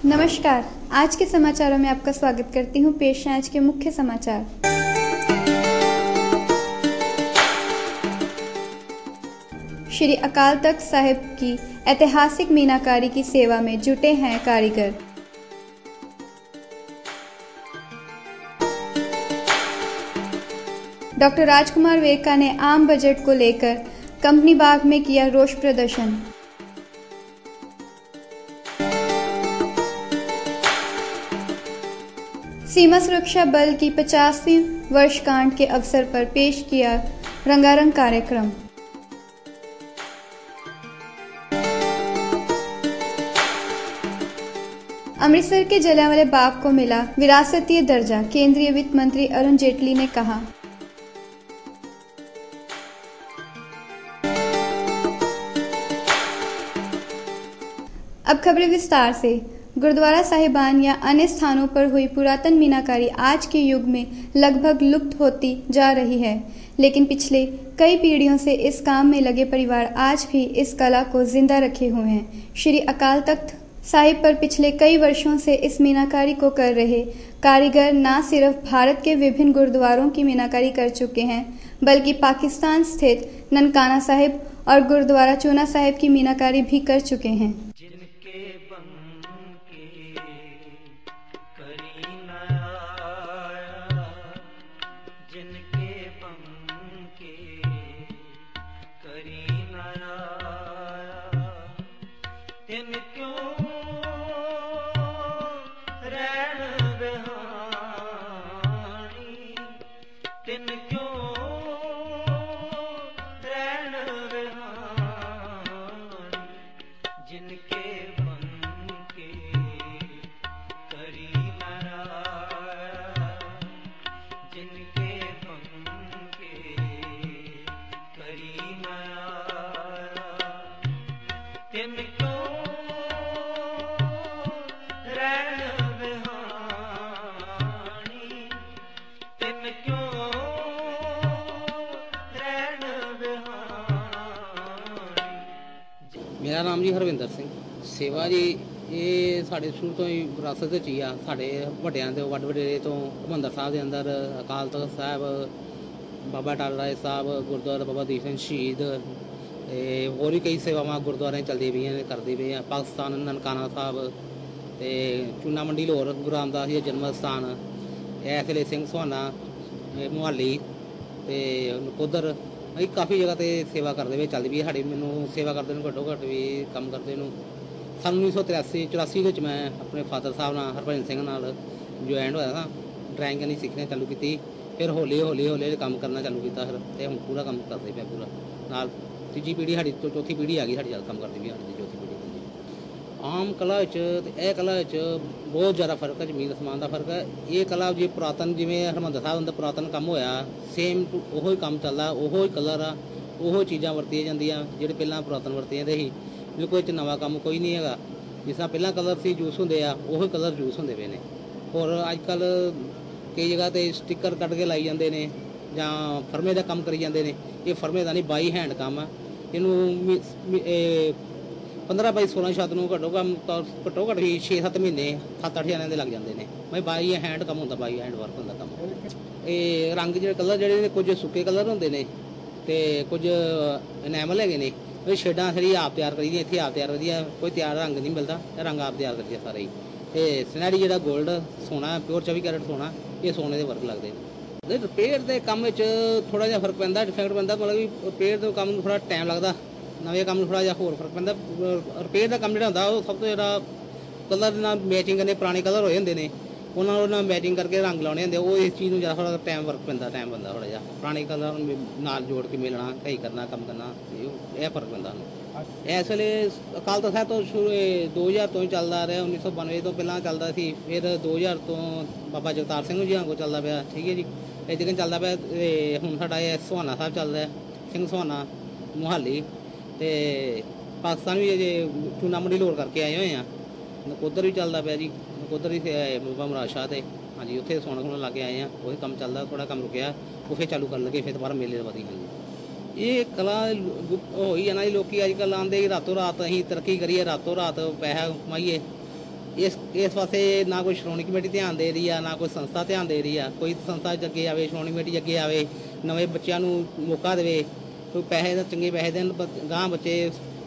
नमस्कार। आज के समाचारों में आपका स्वागत करती हूँ। पेश हैं आज के मुख्य समाचार। श्री अकाल तख्त साहिब की ऐतिहासिक मीनाकारी की सेवा में जुटे हैं कारीगर। डॉक्टर राजकुमार वेका ने आम बजट को लेकर कंपनी बाग में किया रोष प्रदर्शन। सीमा सुरक्षा बल की 50वीं वर्षगांठ के अवसर पर पेश किया रंगारंग कार्यक्रम। अमृतसर के जलियांवाला बाग को मिला विरासतीय दर्जा, केंद्रीय वित्त मंत्री अरुण जेटली ने कहा। अब खबरें विस्तार से। गुरुद्वारा साहिबान या अन्य स्थानों पर हुई पुरातन मीनाकारी आज के युग में लगभग लुप्त होती जा रही है, लेकिन पिछले कई पीढ़ियों से इस काम में लगे परिवार आज भी इस कला को जिंदा रखे हुए हैं। श्री अकाल तख्त साहिब पर पिछले कई वर्षों से इस मीनाकारी को कर रहे कारीगर न सिर्फ भारत के विभिन्न गुरुद्वारों की मीनाकारी कर चुके हैं, बल्कि पाकिस्तान स्थित ननकाना साहिब और गुरुद्वारा चूना साहिब की मीनाकारी भी कर चुके हैं। मेरा नाम जी हरविंदर सिंह। सेवा जी ये साढ़े शुरू तो ही विरासत ही आ। साढ़े ਵੱਡਿਆਂ ਦੇ ਵੱਡ ਵਡੇਰੇ ਤੋਂ ਹਰਿਮੰਦਰ ਸਾਹਿਬ ਦੇ ਅੰਦਰ ਅਕਾਲ ਤਖ਼ਤ ਸਾਹਿਬ, ਬਾਬਾ ਅਟਲ ਰਾਏ ਸਾਹਿਬ, ਗੁਰਦੁਆਰਾ ਬਾਬਾ ਦੀਪ ਸਿੰਘ ਸ਼ਹੀਦ ਤੇ ਹੋਰ ਵੀ ਕਈ ਸੇਵਾਵਾਂ ਗੁਰਦੁਆਰਿਆਂ ਚੱਲਦੀ ਪਈਆਂ ਨੇ, ਕਰਦੇ ਪਏ ਆ। ਪਾਕਿਸਤਾਨ ਨਨਕਾਣਾ ਸਾਹਿਬ ਤੇ ਚੂਨਾ ਮੰਡੀ ਲਾਹੌਰ ਗੁਰੂ ਰਾਮਦਾਸ ਜੀ ਦਾ ਜਨਮ ਸਥਾਨ, ਇਸ ਵੇਲੇ ਸਿੰਘ ਸੁਹਾਨਾ ਮੁਹਾਲੀ ਤੇ ਨਕੋਦਰ ਕਾफ़ी जगह ਤੇ सेवा करते हुए ਚੱਲਦੀ ਵੀ ਸਾਡੀ। ਮੈਨੂੰ सेवा करते ਨੂੰ ਘੱਟੋ ਘੱਟ ਵੀ ਕੰਮ ਕਰਦੇ ਨੂੰ सन 1983-84 ਵਿੱਚ ਮੈਂ ਆਪਣੇ ਫਾਦਰ ਸਾਹਿਬ ਨਾਲ ਹਰਭਜਨ ਸਿੰਘ ਨਾਲ ਜੁਆਇਨ ਹੋਇਆ ਸਾਂ। ਡਰਾਇੰਗ ਕਰਨੀ ਸਿੱਖਣੀ ਚਾਲੂ ਕੀਤੀ, ਫਿਰ ਹੌਲੀ ਹੌਲੀ ਕੰਮ ਕਰਨਾ ਚਾਲੂ ਕੀਤਾ ਫਿਰ, ਤੇ ਹੁਣ ਪੂਰਾ ਕੰਮ ਕਰਦੇ ਪਿਆ ਪੂਰਾ। ਨਾਲ ਤੀਜੀ ਪੀੜ੍ਹੀ ਸਾਡੀ ਤੋਂ ਚੌਥੀ ਪੀੜ੍ਹੀ ਆ ਗਈ ਸਾਡੀ, ਜਦ ਕੰਮ ਕਰਦੀ ਵੀ ਸਾਡੀ ਚੌਥੀ ਪੀੜ੍ਹੀ। ਆਮ ਕਲਾ ਵਿੱਚ ਤੇ ਇਹ ਕਲਾ ਵਿੱਚ ਬਹੁਤ ਜ਼ਿਆਦਾ ਫਰਕ ਹੈ, ਜ਼ਮੀਨ ਅਸਮਾਨ ਦਾ ਫਰਕ ਹੈ। ਇਹ ਕਲਾ ਜੇ ਪੁਰਾਤਨ ਜਿਵੇਂ ਹਰਿਮੰਦਰ ਸਾਹਿਬ ਅੰਦਰ ਪੁਰਾਤਨ ਕੰਮ ਹੋਇਆ, ਸੇਮ ਉਹੋ ਹੀ ਕੰਮ ਚੱਲਦਾ, ਉਹੋ ਹੀ ਕਲਰ ਆ, ਉਹੋ ਚੀਜ਼ਾਂ ਵਰਤੀਆਂ ਜਾਂਦੀਆਂ ਜਿਹੜੇ ਪਹਿਲਾਂ ਪੁਰਾਤਨ ਵਰਤੇ ਜਾਂਦੇ ਸੀ। ਜੇ ਕੋਈ 'ਚ ਨਵਾਂ ਕੰਮ ਕੋਈ ਨਹੀਂ ਹੈਗਾ। ਜਿਸ ਤਰ੍ਹਾਂ ਪਹਿਲਾਂ ਕਲਰ ਸੀ ਯੂਜ਼ ਹੁੰਦੇ ਆ, ਉਹੀ ਕਲਰ ਯੂਜ਼ ਹੁੰਦੇ ਪਏ ਨੇ। ਹੋਰ ਅੱਜ ਕੱਲ੍ਹ ਕਈ ਜਗ੍ਹਾ 'ਤੇ ਸਟਿੱਕਰ ਕੱਢ ਕੇ ਲਾਈ ਜਾਂਦੇ ਨੇ ਜਾਂ ਫਰਮੇ ਦਾ ਕੰਮ ਕਰੀ ਜਾਂਦੇ ਨੇ। ਇਹ ਫਰਮੇ ਦਾ ਨਹੀਂ, ਬਾਈ ਹੈਂਡ ਕੰਮ ਆ। ਇਹਨੂੰ 15 ਬਾਈ 16 ਛੱਤ ਨੂੰ ਘੱਟੋ ਘੱਟ ਵੀ 6-7 ਮਹੀਨੇ 7-8 ਜਣਿਆਂ ਦੇ ਲੱਗ ਜਾਂਦੇ ਨੇ। ਮੈਂ ਬਾਈ ਹੈਂਡ ਕੰਮ ਹੁੰਦਾ, ਬਾਈ ਹੈਂਡ ਵਰਕ ਹੁੰਦਾ ਕੰਮ। ਇਹ ਰੰਗ ਜਿਹੜੇ ਕਲਰ ਜਿਹੜੇ ਨੇ, ਕੁਝ ਸੁੱਕੇ ਕਲਰ ਹੁੰਦੇ ਨੇ ਤੇ ਕੁਝ ਇਨੈਮਲ ਹੈਗੇ ਨੇ। ਇਹ ਸ਼ੇਡਾਂ ਸਾਰੀ ਆਪ ਤਿਆਰ ਕਰੀ ਦੀਆਂ, ਇੱਥੇ ਆਪ ਤਿਆਰ ਕਰੀ ਦੀਆਂ। ਕੋਈ ਤਿਆਰ ਰੰਗ ਨਹੀਂ ਮਿਲਦਾ, ਇਹ ਰੰਗ ਆਪ ਤਿਆਰ ਕਰੀ ਸਾਰਾ ਹੀ। ਤੇ ਸਨੈਰੀ ਜਿਹੜਾ ਗੋਲਡ ਸੋਨਾ, ਪਿਓਰ 24 ਕੈਰਟ ਸੋਨਾ, ਇਹ ਸੋਨੇ ਦੇ ਵਰਕ ਲੱਗਦੇ ਨੇ। ਰਿਪੇਅਰ ਦੇ ਕੰਮ ਵਿੱਚ ਥੋੜ੍ਹਾ ਜਿਹਾ ਫਰਕ ਪੈਂਦਾ, ਡਿਫੈਕਟ ਪੈਂਦਾ। ਮਤਲਬ ਵੀ ਰਿਪੇਅਰ ਦੇ ਕੰਮ ਨੂੰ ਥੋੜ੍ਹਾ ਟਾਈਮ ਲੱਗਦਾ, ਨਵੇਂ ਕੰਮ ਨੂੰ ਥੋੜ੍ਹਾ ਜਿਹਾ ਹੋਰ ਫਰਕ ਪੈਂਦਾ। ਰਿਪੇਅਰ ਦਾ ਕੰਮ ਜਿਹੜਾ ਹੁੰਦਾ ਉਹ ਸਭ ਤੋਂ ਜ਼ਿਆਦਾ ਕਲਰ ਨਾਲ ਮੈਚਿੰਗ ਕਰਨੇ, ਪੁਰਾਣੇ ਕਲਰ ਹੋਏ ਹੁੰਦੇ ਨੇ, ਉਹਨਾਂ ਨਾਲ ਮੈਚਿੰਗ ਕਰਕੇ ਰੰਗ ਲਾਉਣੇ ਹੁੰਦੇ। ਉਹ ਇਸ ਚੀਜ਼ ਨੂੰ ਜ਼ਿਆਦਾ ਥੋੜ੍ਹਾ ਟਾਈਮ ਵਰਕ ਪੈਂਦਾ, ਟਾਈਮ ਪੈਂਦਾ ਥੋੜ੍ਹਾ ਜਿਹਾ। ਪੁਰਾਣੇ ਕਲਰ ਨਾਲ ਜੋੜ ਕੇ ਮਿਲਣਾ, ਕਈ ਕਰਨਾ, ਕੰਮ ਕਰਨਾ, ਇਹ ਫਰਕ ਪੈਂਦਾ ਸਾਨੂੰ। ਇਸ ਵੇਲੇ ਅਕਾਲ ਤਖ਼ਤ ਸਾਹਿਬ ਤੋਂ ਸ਼ੁਰੂ 2000 ਤੋਂ ਹੀ ਚੱਲਦਾ ਰਿਹਾ। 1992 ਤੋਂ ਪਹਿਲਾਂ ਚੱਲਦਾ ਸੀ, ਫਿਰ 2000 ਤੋਂ ਬਾਬਾ ਜਗਤਾਰ ਸਿੰਘ ਜੀ ਕੋਲ ਚੱਲਦਾ ਪਿਆ। ਠੀਕ ਹੈ ਜੀ, ਇੱਦਾਂ ਚੱਲਦਾ ਪਿਆ। ਅਤੇ ਹੁਣ ਸਾਡਾ ਇਹ ਸੁਹਾਨਾ ਸਾਹਿਬ ਚੱਲਦਾ, ਸਿੰਘ ਸੁਹਾਨਾ ਮੁਹਾਲੀ। ਅਤੇ ਪਾਕਿਸਤਾਨ ਵੀ ਅਜੇ ਚੂਨਾ ਮੰਡੀ ਲਾਹੌਰ ਕਰਕੇ ਆਏ ਹੋਏ ਹਾਂ। ਨਕੋਦਰ ਵੀ ਚੱਲਦਾ ਪਿਆ ਜੀ, ਨਕੋਦਰ ਵੀ ਬਾਬਾ ਮੁਰਾਦ ਸ਼ਾਹ 'ਤੇ ਹਾਂਜੀ, ਉੱਥੇ ਸੋਨਾ ਖੋਣਾ ਲਾ ਕੇ ਆਏ ਹਾਂ। ਉਹੀ ਕੰਮ ਚੱਲਦਾ, ਥੋੜ੍ਹਾ ਕੰਮ ਰੁਕਿਆ, ਉਹ ਫਿਰ ਚਾਲੂ ਕਰਨ ਲੱਗੇ, ਫਿਰ ਦੁਬਾਰਾ ਮੇਲੇ ਵਧੀ। ਹਾਂਜੀ, ਇਹ ਕਲਾ ਹੋਈ ਹੈ ਨਾ ਜੀ। ਲੋਕ ਅੱਜ ਕੱਲ੍ਹ ਆਉਂਦੇ ਰਾਤੋਂ ਰਾਤ ਅਸੀਂ ਤਰੱਕੀ ਕਰੀਏ, ਰਾਤੋਂ ਰਾਤ ਪੈਸਾ ਕਮਾਈਏ, इस पासे ना कोई श्रोमणी कमेटी ध्यान दे रही है, ना कोई संस्था ध्यान दे रही है। कोई संस्था अगे आए, श्रोमणी कमेटी अगे आए, नवे बच्चों को मौका दे, कोई पैसे चंगे पैसे देन, गांह बच्चे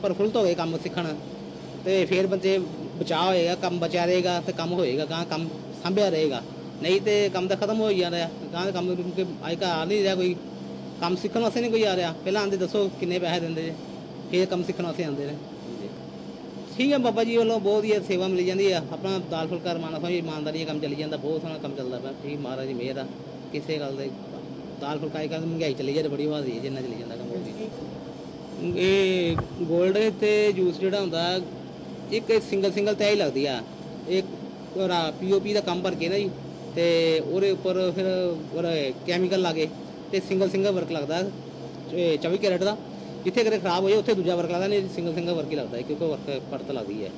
प्रफुल्लित हो गए काम सीखण, तो फिर बच्चे बचाव होएगा, काम बचा रहेगा तो काम होएगा, गांह काम सांभिया रहेगा। नहीं तो काम तो खत्म हो जा रहा, गांह काम अजकल आ नहीं रहा, कोई काम सीखण वास्ते नहीं कोई आ रहा। पहले आते दसो किन्ने पैसे देंगे, फिर काम सीखण वास्ते आते हैं। ठीक है, बाबा जी वालों बहुत ही सेवा मिली जाती है, अपना दाल फुलका रमाना समझ ईमानदारी काम चली जाता, बहुत सोहना काम चलता पाया। ठीक, महाराज जी मेहर आ, किसी गल दाल फुलका एक महंगाई चली जाए बड़ी बात है, जिन्ना चली जाता काम। ये गोल्ड ते जूस जो होंगे एक सिंगल तय लगती है, एक POP का काम भर के ना जी, तो वो उपर फिर कैमिकल ला के तो सिंगल वर्क लगता है 24 कैरेट का। जिथे कितने खराब हो जाए उत्थे दूजा वर्क लगता नहीं, सिंगल वर्क ही लगता है, क्योंकि वर्क पड़त लगती है।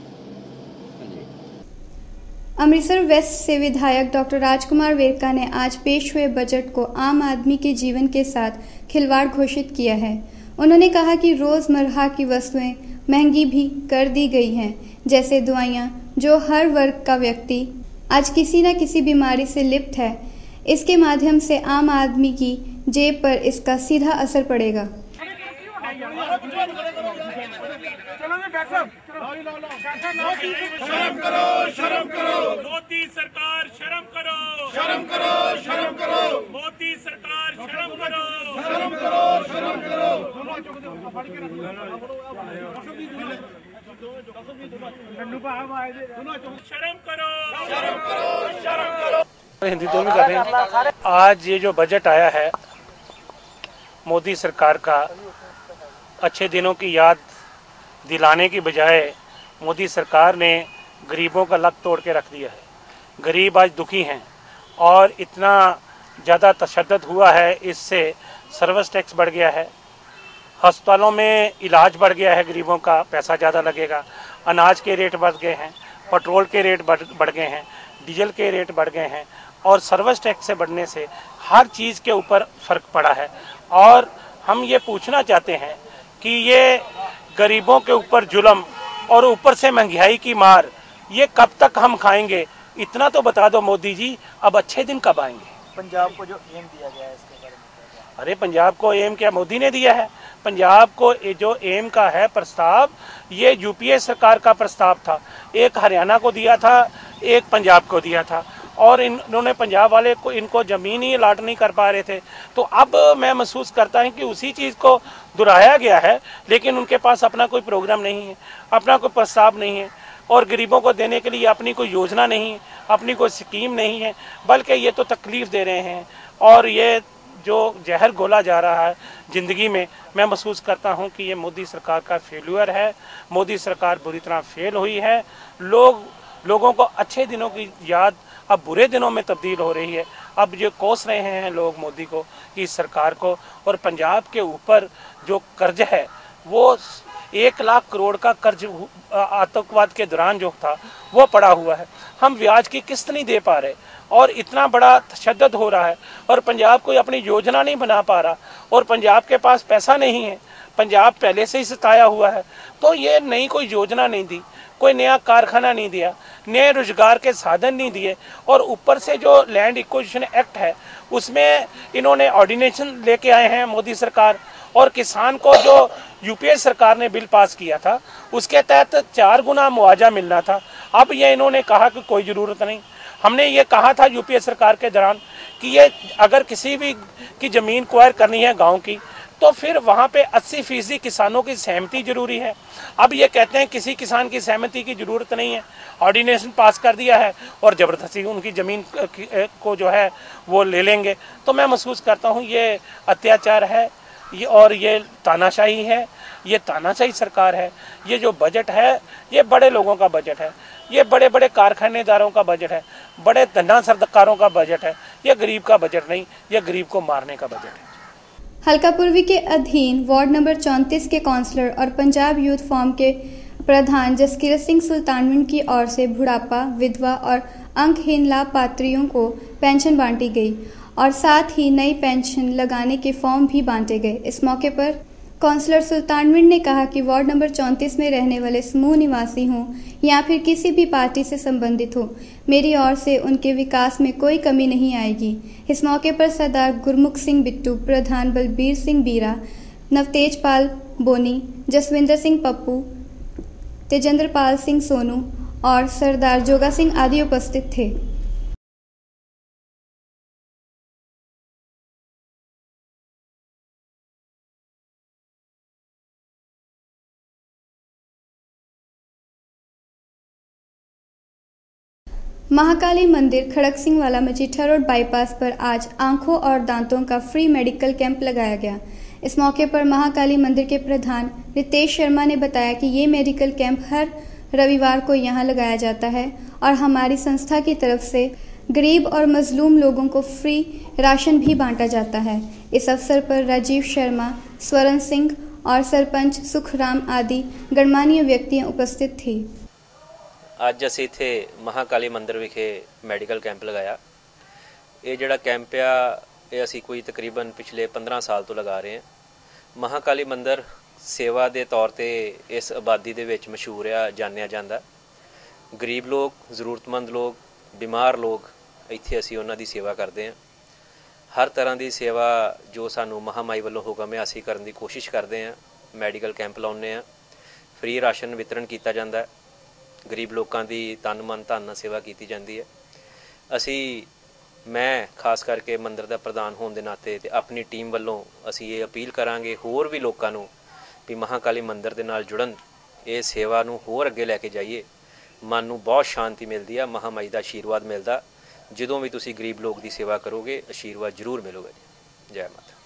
अमृतसर वेस्ट से विधायक डॉक्टर राजकुमार वेरका ने आज पेश हुए बजट को आम आदमी के जीवन के साथ खिलवाड़ घोषित किया है। उन्होंने कहा कि रोजमर्रा की वस्तुएं महंगी भी कर दी गई हैं, जैसे दवाइयां, जो हर वर्ग का व्यक्ति आज किसी न किसी बीमारी से लिप्त है। इसके माध्यम से आम आदमी की जेब पर इसका सीधा असर पड़ेगा। शर्म करो, शर्म करो, मोदी सरकार शर्म करो, शर्म करो, शर्म करो, मोदी सरकार शर्म करो, शर्म करो, शर्म करो। शर्म करो, शर्म करो, शर्म करो। हिंदी तो भी कर रहे हैं। आज ये जो बजट आया है मोदी सरकार का, अच्छे दिनों की याद दिलाने की बजाय मोदी सरकार ने गरीबों का लक तोड़ के रख दिया है। गरीब आज दुखी हैं और इतना ज़्यादा तशद्दुद हुआ है, इससे सर्विस टैक्स बढ़ गया है, अस्पतालों में इलाज बढ़ गया है, गरीबों का पैसा ज़्यादा लगेगा, अनाज के रेट बढ़ गए हैं, पेट्रोल के रेट बढ़ गए हैं, डीजल के रेट बढ़ गए हैं और सर्विस टैक्स से बढ़ने से हर चीज़ के ऊपर फ़र्क पड़ा है। और हम ये पूछना चाहते हैं कि ये गरीबों के ऊपर जुल्म और ऊपर से महंगाई की मार, ये कब तक हम खाएंगे? इतना तो बता दो मोदी जी, अब अच्छे दिन कब आएंगे? पंजाब को जो एम दिया गया है इसके बारे में? अरे पंजाब को एम क्या मोदी ने दिया है? पंजाब को जो एम का है प्रस्ताव, ये यूपीए सरकार का प्रस्ताव था। एक हरियाणा को दिया था, एक पंजाब को दिया था और इन्होंने पंजाब वाले को इनको ज़मीन ही अलाट नहीं कर पा रहे थे। तो अब मैं महसूस करता हूँ कि उसी चीज़ को दोहराया गया है, लेकिन उनके पास अपना कोई प्रोग्राम नहीं है, अपना कोई प्रस्ताव नहीं है और गरीबों को देने के लिए अपनी कोई योजना नहीं है, अपनी कोई स्कीम नहीं है, बल्कि ये तो तकलीफ़ दे रहे हैं। और ये जो जहर घोला जा रहा है ज़िंदगी में, मैं महसूस करता हूँ कि ये मोदी सरकार का फेल्यूर है। मोदी सरकार बुरी तरह फेल हुई है। लोगों को अच्छे दिनों की याद अब बुरे दिनों में तब्दील हो रही है। अब जो कोस रहे हैं लोग मोदी को, कि सरकार को, और पंजाब के ऊपर जो कर्ज है वो 1 लाख करोड़ का कर्ज आतंकवाद के दौरान जो था वो पड़ा हुआ है। हम ब्याज की किस्त नहीं दे पा रहे और इतना बड़ा तशद्दुद हो रहा है और पंजाब कोई अपनी योजना नहीं बना पा रहा और पंजाब के पास पैसा नहीं है। पंजाब पहले से ही सताया हुआ है, तो ये नई कोई योजना नहीं दी, कोई नया कारखाना नहीं दिया, नए रोजगार के साधन नहीं दिए और ऊपर से जो लैंड एक्विजिशन एक्ट है उसमें इन्होंने ऑर्डिनेशन लेके आए हैं मोदी सरकार। और किसान को जो यूपीए सरकार ने बिल पास किया था उसके तहत 4 गुना मुआवजा मिलना था। अब ये इन्होंने कहा कि कोई ज़रूरत नहीं। हमने ये कहा था यूपीए सरकार के दौरान कि ये अगर किसी भी की ज़मीन क्वायर करनी है गाँव की, तो फिर वहाँ पे 80% किसानों की सहमति जरूरी है। अब ये कहते हैं किसी किसान की सहमति की ज़रूरत नहीं है, ऑर्डिनेशन पास कर दिया है और ज़बरदस्ती उनकी ज़मीन को जो है वो ले लेंगे। तो मैं महसूस करता हूँ ये अत्याचार है, ये और ये तानाशाही है, ये तानाशाही सरकार है। ये जो बजट है ये बड़े लोगों का बजट है, ये बड़े बड़े कारखानेदारों का बजट है, बड़े धन्ना सरकारों का बजट है। ये गरीब का बजट नहीं, ये गरीब को मारने का बजट है। हल्का पूर्वी के अधीन वार्ड नंबर 34 के काउंसलर और पंजाब यूथ फोरम के प्रधान जसकीरत सिंह सुल्तानविंड की ओर से बुढ़ापा, विधवा और अंगहीन लाभपात्रियों को पेंशन बांटी गई और साथ ही नई पेंशन लगाने के फॉर्म भी बांटे गए। इस मौके पर काउंसलर सुल्तानविंड ने कहा कि वार्ड नंबर 34 में रहने वाले समूह निवासी हों या फिर किसी भी पार्टी से संबंधित हो, मेरी ओर से उनके विकास में कोई कमी नहीं आएगी। इस मौके पर सरदार गुरमुख सिंह बिट्टू, प्रधान बलबीर सिंह बीरा, नवतेजपाल बोनी, जसविंदर सिंह पप्पू, तेजेंद्रपाल सिंह सोनू और सरदार जोगा सिंह आदि उपस्थित थे। महाकाली मंदिर खड़क सिंह वाला मजीठा रोड बाईपास पर आज आंखों और दांतों का फ्री मेडिकल कैंप लगाया गया। इस मौके पर महाकाली मंदिर के प्रधान रितेश शर्मा ने बताया कि ये मेडिकल कैंप हर रविवार को यहाँ लगाया जाता है और हमारी संस्था की तरफ से गरीब और मजलूम लोगों को फ्री राशन भी बांटा जाता है। इस अवसर पर राजीव शर्मा, स्वरण सिंह और सरपंच सुखराम आदि गणमान्य व्यक्तियां उपस्थित थी। ਅੱਜ ਅਸੀਂ ਇੱਥੇ ਮਹਾਕਾਲੀ ਮੰਦਿਰ ਵਿਖੇ ਮੈਡੀਕਲ ਕੈਂਪ ਲਗਾਇਆ। ਇਹ ਜਿਹੜਾ ਕੈਂਪ ਆ ਇਹ ਅਸੀਂ ਕੋਈ ਤਕਰੀਬਨ ਪਿਛਲੇ 15 ਸਾਲ ਤੋਂ ਲਗਾ ਰਹੇ ਹਾਂ। ਮਹਾਕਾਲੀ ਮੰਦਿਰ ਸੇਵਾ ਦੇ ਤੌਰ ਤੇ ਇਸ ਆਬਾਦੀ ਦੇ ਵਿੱਚ ਮਸ਼ਹੂਰ ਆ, ਜਾਣਿਆ ਜਾਂਦਾ। ਗਰੀਬ ਲੋਕ, ਜ਼ਰੂਰਤਮੰਦ ਲੋਕ, ਬਿਮਾਰ ਲੋਕ ਇੱਥੇ ਅਸੀਂ ਉਹਨਾਂ ਦੀ ਸੇਵਾ ਕਰਦੇ ਹਾਂ। ਹਰ ਤਰ੍ਹਾਂ ਦੀ ਸੇਵਾ ਜੋ ਸਾਨੂੰ ਮਹਾਮਾਈ ਵੱਲੋਂ ਹੁਕਮ ਹੈ ਅਸੀਂ ਕਰਨ ਦੀ ਕੋਸ਼ਿਸ਼ ਕਰਦੇ ਹਾਂ। ਮੈਡੀਕਲ ਕੈਂਪ ਲਾਉਂਦੇ ਹਾਂ, ਫ੍ਰੀ ਰਾਸ਼ਨ ਵਿਤਰਨ ਕੀਤਾ ਜਾਂਦਾ। गरीब लोगों की तन मन धन सेवा की जाती है। असी मैं खास करके मंदिर का प्रधान होने के नाते ते अपनी टीम वालों असी ये अपील करांगे होर भी लोगों को भी महाकाली मंदिर के नाल जुड़न, ये सेवा नूं होर अगे लैके जाइए। मन नूं बहुत शांति मिलती है, महामाई का आशीर्वाद मिलता। जदों भी तुसी गरीब लोग की सेवा करोगे आशीर्वाद जरूर मिलोगा जी। जय माता।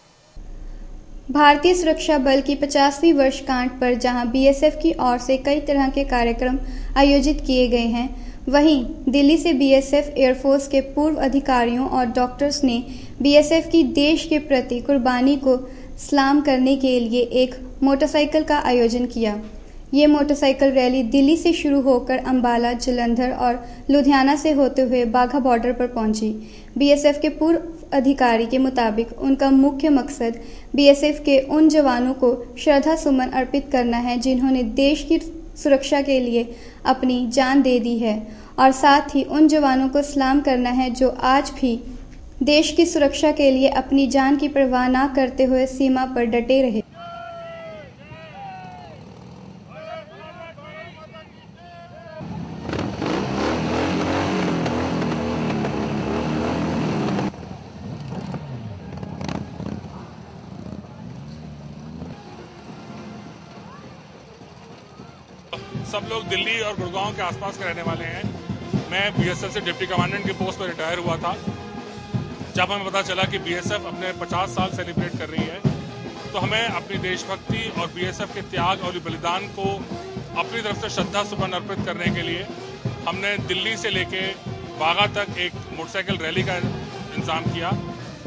भारतीय सुरक्षा बल की 50वीं वर्षगांठ पर जहां बीएसएफ की ओर से कई तरह के कार्यक्रम आयोजित किए गए हैं, वहीं दिल्ली से बीएसएफ एयरफोर्स के पूर्व अधिकारियों और डॉक्टर्स ने बीएसएफ की देश के प्रति कुर्बानी को सलाम करने के लिए एक मोटरसाइकिल का आयोजन किया। ये मोटरसाइकिल रैली दिल्ली से शुरू होकर अंबाला, जलंधर और लुधियाना से होते हुए बाघा बॉर्डर पर पहुंची। बीएसएफ के पूर्व अधिकारी के मुताबिक उनका मुख्य मकसद बीएसएफ के उन जवानों को श्रद्धा सुमन अर्पित करना है जिन्होंने देश की सुरक्षा के लिए अपनी जान दे दी है, और साथ ही उन जवानों को सलाम करना है जो आज भी देश की सुरक्षा के लिए अपनी जान की परवाह न करते हुए सीमा पर डटे रहे। सब लोग दिल्ली और गुड़गांव के आसपास के रहने वाले हैं। मैं बीएसएफ से डिप्टी कमांडेंट की पोस्ट पर रिटायर हुआ था। जब हमें पता चला कि बीएसएफ अपने 50 साल सेलिब्रेट कर रही है, तो हमें अपनी देशभक्ति और बीएसएफ के त्याग और बलिदान को अपनी तरफ से श्रद्धा सुमन अर्पित करने के लिए हमने दिल्ली से लेके बागा तक एक मोटरसाइकिल रैली का इंतजाम किया।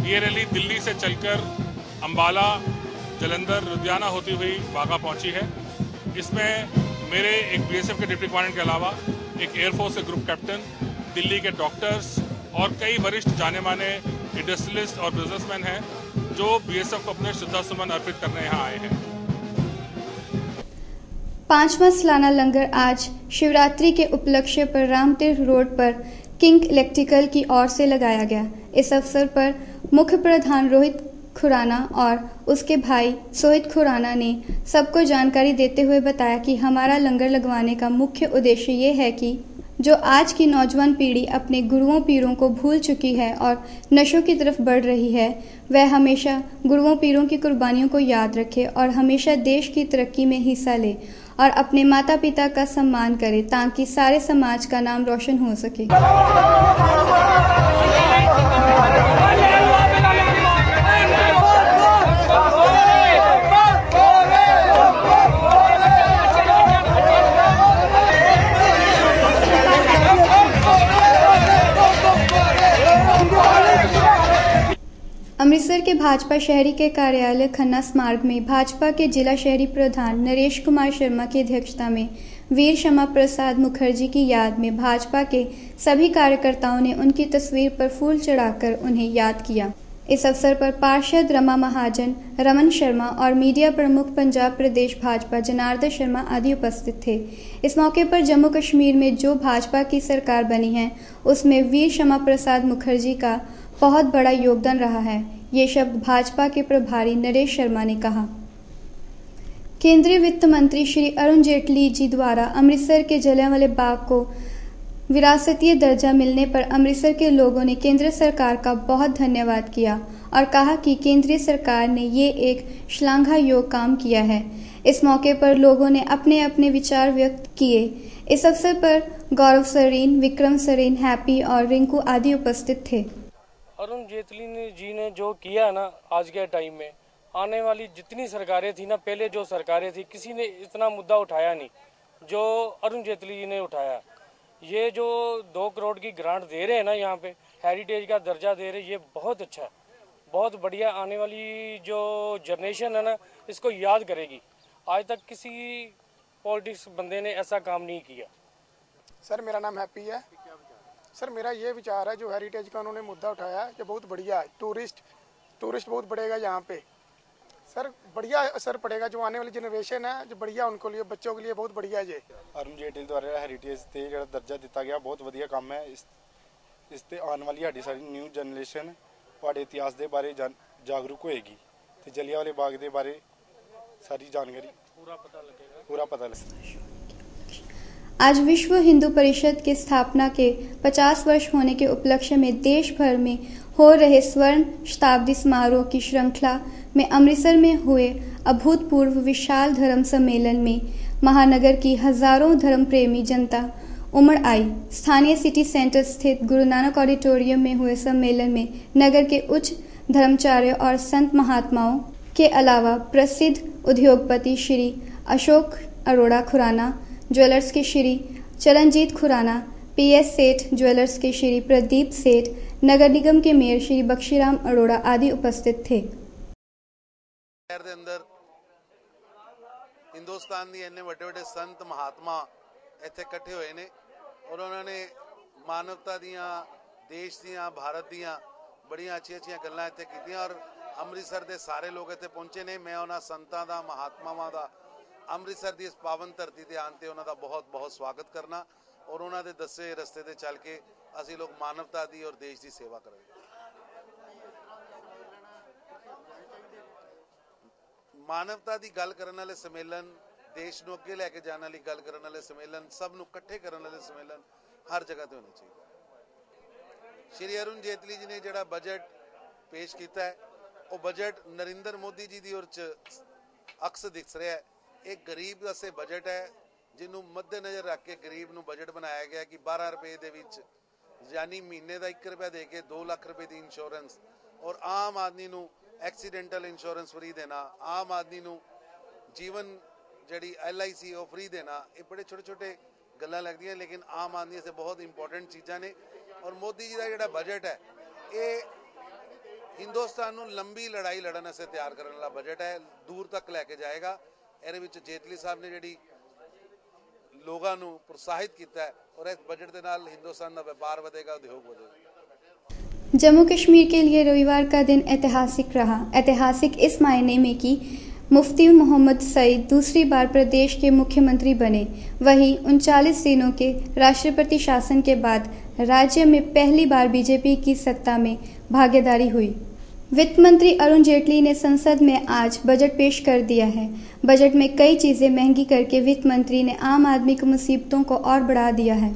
ये रैली दिल्ली से चलकर अंबाला, जलंधर, लुधियाना होती हुई बागा पहुंची है। इसमें मेरे एक बीएसएफ के डिप्टी कमांडेंट के अलावा एक एयरफोर्स के ग्रुप कैप्टन, दिल्ली के डॉक्टर्स और कई वरिष्ठ जाने माने इंडस्ट्रियलिस्ट और बिजनेसमैन हैं जो बीएसएफ को अपने श्रद्धा सुमन अर्पित करने यहाँ आए हैं। 5वां सालाना लंगर आज शिवरात्रि के उपलक्ष्य पर रामतीर्थ रोड पर किंग इलेक्ट्रिकल की ओर से लगाया गया। इस अवसर पर मुख्य प्रधान रोहित खुराना और उसके भाई सोहित खुराना ने सबको जानकारी देते हुए बताया कि हमारा लंगर लगवाने का मुख्य उद्देश्य ये है कि जो आज की नौजवान पीढ़ी अपने गुरुओं पीरों को भूल चुकी है और नशों की तरफ बढ़ रही है, वह हमेशा गुरुओं पीरों की कुर्बानियों को याद रखे और हमेशा देश की तरक्की में हिस्सा ले और अपने माता पिता का सम्मान करे ताकि सारे समाज का नाम रोशन हो सके। अमृतसर के भाजपा शहरी के कार्यालय खन्ना स्मारक में भाजपा के जिला शहरी प्रधान नरेश कुमार शर्मा की अध्यक्षता में वीर क्षमा प्रसाद मुखर्जी की याद में भाजपा के सभी कार्यकर्ताओं ने उनकी तस्वीर पर फूल चढ़ाकर उन्हें याद किया। इस अवसर पर पार्षद रमा महाजन, रमन शर्मा और मीडिया प्रमुख पंजाब प्रदेश भाजपा जनार्दन शर्मा आदि उपस्थित थे। इस मौके पर जम्मू कश्मीर में जो भाजपा की सरकार बनी है उसमें वीर क्षमा प्रसाद मुखर्जी का बहुत बड़ा योगदान रहा है। ये शब्द भाजपा के प्रभारी नरेश शर्मा ने कहा। केंद्रीय वित्त मंत्री श्री अरुण जेटली जी द्वारा अमृतसर के जलियांवाला बाग को विरासतीय दर्जा मिलने पर अमृतसर के लोगों ने केंद्र सरकार का बहुत धन्यवाद किया और कहा कि केंद्रीय सरकार ने ये एक श्लाघायोग काम किया है। इस मौके पर लोगों ने अपने अपने विचार व्यक्त किए। इस अवसर पर गौरव सरीन, विक्रम सरीन, हैप्पी और रिंकू आदि उपस्थित थे। अरुण जेटली जी ने जो किया ना आज के टाइम में, आने वाली जितनी सरकारें थी ना, पहले जो सरकारें थी किसी ने इतना मुद्दा उठाया नहीं जो अरुण जेटली जी ने उठाया। ये जो 2 करोड़ की ग्रांट दे रहे हैं ना, यहाँ पे हेरिटेज का दर्जा दे रहे हैं, ये बहुत अच्छा है, बहुत बढ़िया। आने वाली जो जनरेशन है ना, इसको याद करेगी। आज तक किसी पॉलिटिक्स बंदे ने ऐसा काम नहीं किया। सर मेरा नाम हैप्पी है। सर मेरा ये विचार है, जो हेरिटेज का उन्होंने मुद्दा उठाया है, ये बहुत बढ़िया है। टूरिस्ट बहुत बढ़ेगा यहाँ पे। सर बढ़िया असर पड़ेगा, जो आने वाली जनरेशन है, जो बढ़िया उनको लिए, बच्चों के लिए बहुत बढ़िया है। ये अरुण जेटली द्वारा हेरिटेज ते जो दर्जा दिता गया बहुत बढ़िया काम है। इस ते आने वाली साड़ी सारी न्यू जनरेशन पहाड़ी इतिहास के बारे जागरूक होएगी ते जलियांवाले बाग के बारे सारी जानकारी पूरा पता लगेगा। आज विश्व हिंदू परिषद के स्थापना के 50 वर्ष होने के उपलक्ष्य में देश भर में हो रहे स्वर्ण शताब्दी समारोह की श्रृंखला में अमृतसर में हुए अभूतपूर्व विशाल धर्म सम्मेलन में महानगर की हजारों धर्म प्रेमी जनता उमड़ आई। स्थानीय सिटी सेंटर स्थित गुरु नानक ऑडिटोरियम में हुए सम्मेलन में नगर के उच्च धर्माचार्यों और संत महात्माओं के अलावा प्रसिद्ध उद्योगपति श्री अशोक अरोड़ा खुराना, ज्वेलर्स के श्री चरणजीत खुराना, PS सेठ ज्वेलर्स के श्री प्रदीप सेठ, नगर निगम के मेयर श्री बख्शीराम अरोड़ा आदि उपस्थित थे। शहर के अंदर हिंदुस्तान दी इन्ने बड़े बड़े संत महात्मा इत्थे इकट्ठे हुए ने और उन्होंने मानवता दियां, देश दियां, भारत दियां बड़ियां अच्छी गल्लां इत्थे कीतियां और अमृतसर के सारे लोग इत्थे पहुंचे ने। मैं उन्हां संतां दा, महात्मावां दा अमृतसर की इस पावन धरती ते आन ते उन्हां दा बहुत बहुत स्वागत करना और उन्हां दे दसे रस्ते ते चल के असीं लोग मानवता दी और देश की सेवा करेंगे। मानवता की गल करने वाले सम्मेलन, देश नूं अगे लैके जाने वाली गल करने वाले सम्मेलन, सब नूं इकट्ठे करने वाले सम्मेलन हर जगह ते होने चाहिए। श्री अरुण जेटली जी ने जिहड़ा बजट पेश किया है, वो बजट नरेंद्र मोदी जी की ओर च अक्स दिख रहा है। एक गरीब वास्ते बजट है जिन्हों मद्देनजर रख के गरीब नूं बजट बनाया गया कि 12 रुपए दे विच यानी महीने का 1 रुपया दे के 2 लाख रुपए की इंश्योरेंस और आम आदमी नूं एक्सीडेंटल इंश्योरेंस फ्री देना, आम आदमी नूं जीवन जड़ी LIC वो फ्री देना। ये बड़े छोटे छोटे गल्लां लगदियां लेकिन आम आदमी से बहुत इंपॉर्टेंट चीज़ां ने। और मोदी जी का जिहड़ा बजट है ये हिंदुस्तान नूं लंबी लड़ाई लड़न वास्ते तैयार करने वाला बजट है, दूर तक लैके जाएगा। ਇਹਦੇ ਵਿੱਚ जेटली साहब ने ਜਿਹੜੀ लोगों ਨੂੰ प्रोत्साहित किया है और इस बजट के नाल हिंदुस्तान का व्यापार बढ़ेगा, उद्योग बढ़ेगा। जम्मू कश्मीर के लिए रविवार का दिन ऐतिहासिक रहा। ऐतिहासिक इस मायने में कि मुफ्ती मोहम्मद सईद दूसरी बार प्रदेश के मुख्यमंत्री बने। वहीं 39 दिनों के राष्ट्रपति शासन के बाद राज्य में पहली बार बीजेपी की सत्ता में भागीदारी हुई। वित्त मंत्री अरुण जेटली ने संसद में आज बजट पेश कर दिया है। बजट में कई चीजें महंगी करके वित्त मंत्री ने आम आदमी की मुसीबतों को और बढ़ा दिया है।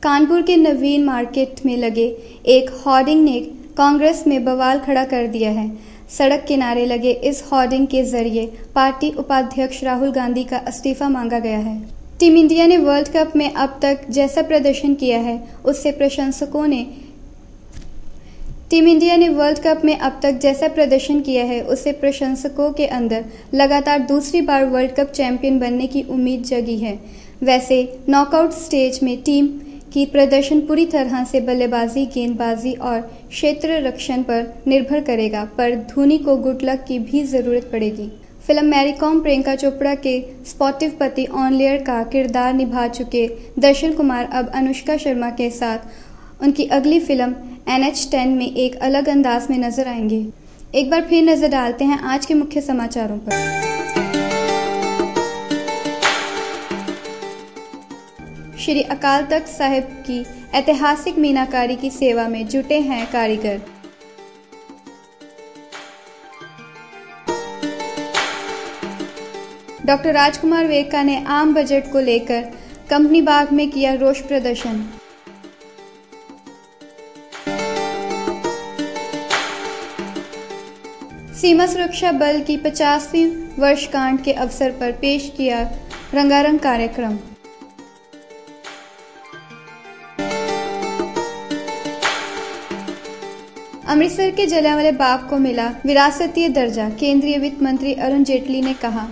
कानपुर के नवीन मार्केट में लगे एक होर्डिंग ने कांग्रेस में बवाल खड़ा कर दिया है। सड़क किनारे लगे इस होर्डिंग के जरिए पार्टी उपाध्यक्ष राहुल गांधी का इस्तीफा मांगा गया है। टीम इंडिया ने वर्ल्ड कप में अब तक जैसा प्रदर्शन किया है उससे प्रशंसकों ने के अंदर लगातार दूसरी बार वर्ल्ड कप चैंपियन बनने की उम्मीद जगी है। वैसे नॉकआउट स्टेज में टीम की प्रदर्शन पूरी तरह से बल्लेबाजी, गेंदबाजी और क्षेत्र रक्षण पर निर्भर करेगा, पर धोनी को गुड लक की भी जरूरत पड़ेगी। फिल्म मैरी कॉम प्रियंका चोपड़ा के स्पोर्टिव पति ऑन लेयर का किरदार निभा चुके दर्शन कुमार अब अनुष्का शर्मा के साथ उनकी अगली फिल्म NH10 में एक अलग अंदाज में नजर आएंगे। एक बार फिर नजर डालते हैं आज के मुख्य समाचारों पर। श्री अकाल तख्त साहिब की ऐतिहासिक मीनाकारी की सेवा में जुटे हैं कारीगर। डॉक्टर राजकुमार वेका ने आम बजट को लेकर कंपनी बाग में किया रोष प्रदर्शन। सीमा सुरक्षा बल की 50वीं वर्षगांठ के अवसर पर पेश किया रंगारंग कार्यक्रम। अमृतसर के जलियांवाला बाग को मिला विरासतीय दर्जा, केंद्रीय वित्त मंत्री अरुण जेटली ने कहा।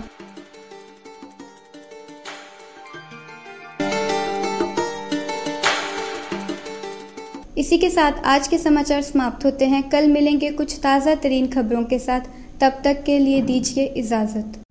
इसी के साथ आज के समाचार समाप्त होते हैं। कल मिलेंगे कुछ ताज़ा तरीन खबरों के साथ। तब तक के लिए दीजिए इजाजत।